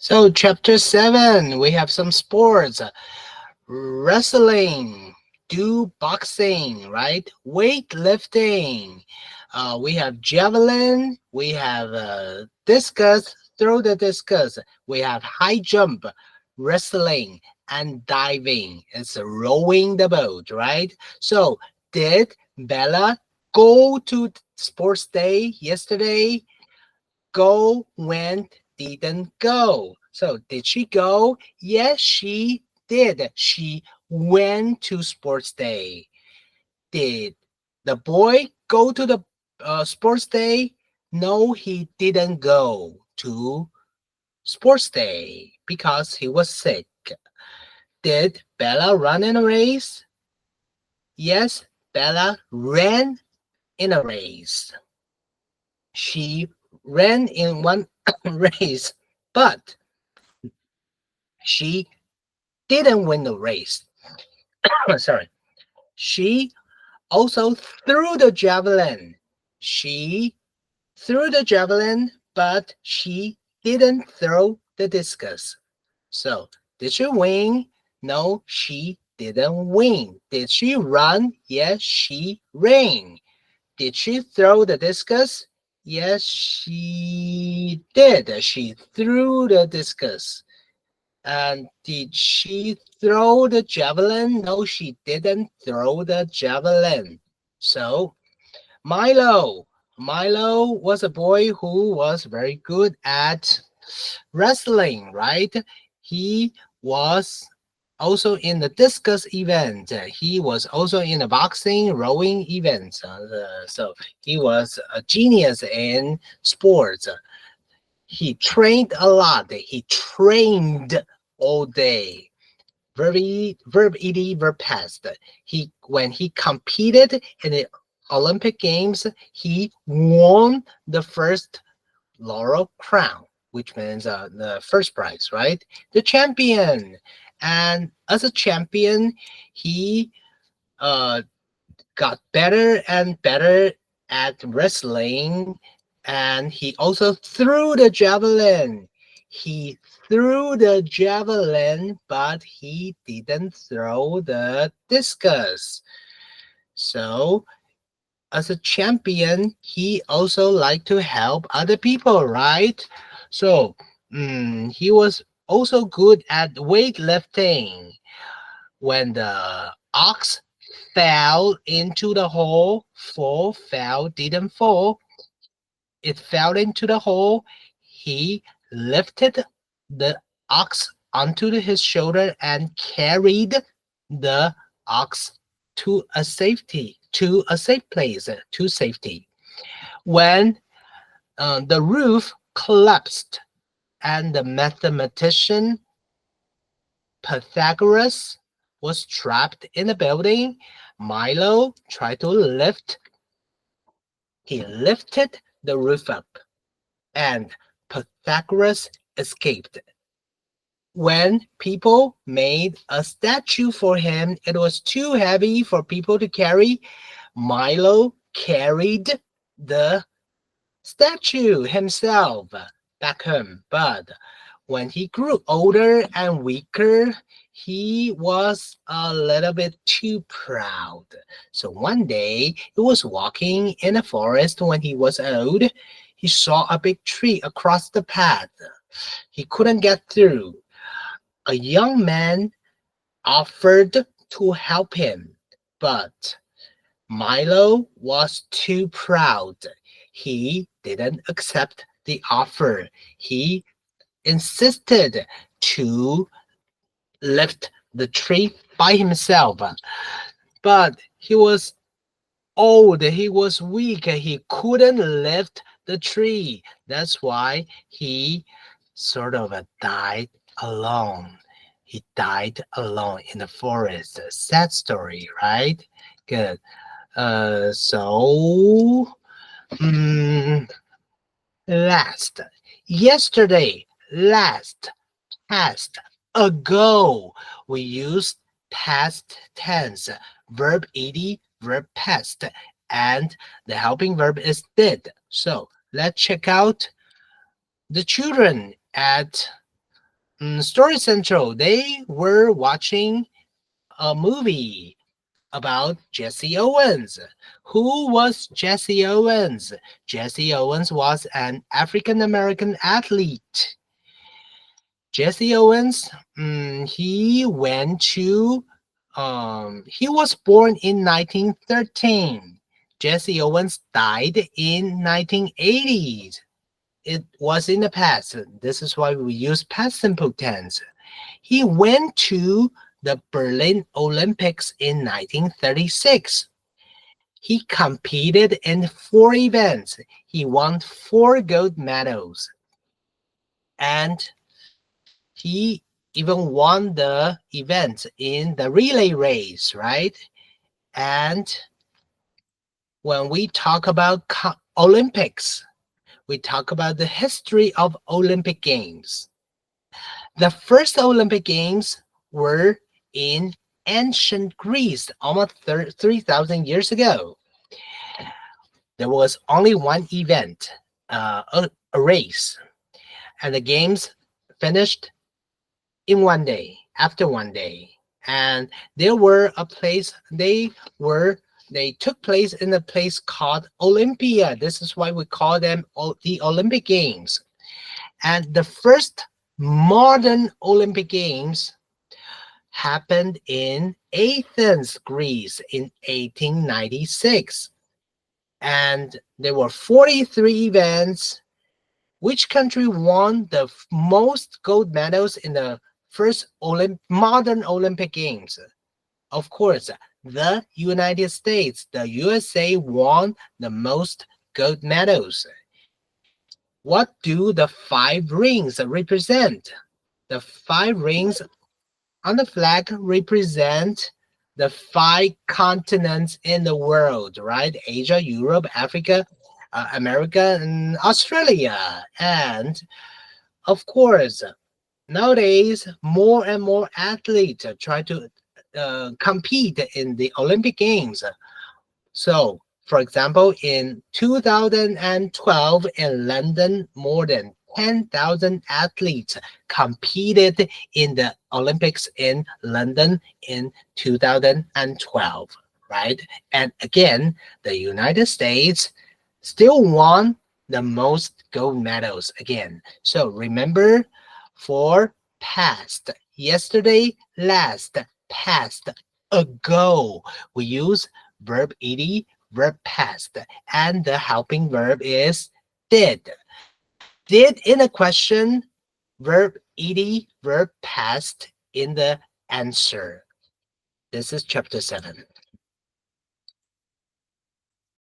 So chapter 7, we have some sports. Wrestling, do boxing, right? Weightlifting. We have javelin, we have discus, throw the discus. We have high jump, wrestling, and diving. It's rowing the boat, right? So did Bella go to sports day yesterday? Go, went, didn't go. So did she go? Yes, she did. She went to sports day. Did the boy go to the sports day? No, he didn't go to sports day because he was sick. Did Bella run in a race? Yes, Bella ran in a race. She ran in one race, but she didn't win the race. Sorry. She also threw the javelin. She threw the javelin, but she didn't throw the discus. So, did she win? No, she didn't win. Did she run? Yes, she ran. Did she throw the discus? Yes, she did. She threw the discus. And did she throw the javelin? No, she didn't throw the javelin. So, Milo. Milo was a boy who was very good at wrestling, right? He was also in the discus event. He was also in the boxing, rowing events. So he was a genius in sports. He trained a lot. He trained all day. Verb ed, verb past. He when he competed in the Olympic Games, he won the first laurel crown, which means the first prize, right? The champion. And as a champion, he uh, got better and better at wrestling, and he also threw the javelin. He threw the javelin, but he didn't throw the discus. So, as a champion, he also liked to help other people, right? So, he was also good at weightlifting. When the ox fell into the hole, fall, fell, didn't fall, it fell into the hole. He lifted the ox onto his shoulder and carried the ox to a safe place, to safety. When the roof collapsed and the mathematician Pythagoras was trapped in the building, Milo tried to lift. He lifted the roof up, and Pythagoras escaped. When people made a statue for him, it was too heavy for people to carry. Milo carried the statue himself back home, but when he grew older and weaker, he was a little bit too proud. So one day he was walking in a forest when he was old. He saw a big tree across the path. He couldn't get through. A young man offered to help him, but Milo was too proud. He didn't accept the offer. He insisted to lift the tree by himself. But he was old, he was weak, he couldn't lift the tree. That's why he sort of died alone. He died alone in the forest. A sad story, right? Good. So mm, last, yesterday, last, past, ago. We use past tense, verb ed, verb past, and the helping verb is did. So let's check out the children at Story Central, they were watching a movie about Jesse Owens. Who was Jesse Owens? Jesse Owens was an African American athlete. Jesse Owens, he went to, he was born in 1913. Jesse Owens died in 1980s. It was in the past. This is why we use past simple tense. He went to the Berlin Olympics in 1936. He competed in 4 events. He won 4 gold medals. And he even won the event in the relay race, right? And when we talk about Olympics, we talk about the history of Olympic Games. The first Olympic Games were in ancient Greece, almost 3,000 years ago. There was only one event, a race, and the games finished in one day, after one day. And there were a place, they took place in a place called Olympia. This is why we call them the Olympic Games. And the first modern Olympic Games happened in Athens, Greece in 1896. And there were 43 events. Which country won the most gold medals in the first modern Olympic Games? Of course, the United States. The USA won the most gold medals. What do the 5 rings represent? The 5 rings on the flag represent the 5 continents in the world, right? Asia, Europe, Africa, America, and Australia. And of course, nowadays, more and more athletes try to compete in the Olympic Games. So, for example, in 2012 in London, more than 10,000 athletes competed in the Olympics in London in 2012, right? And again, the United States still won the most gold medals again. So remember, for past, yesterday, last, past, ago, we use verb ed, verb past, and the helping verb is did. Did in a question, verb ed, verb past in the answer. This is chapter 7.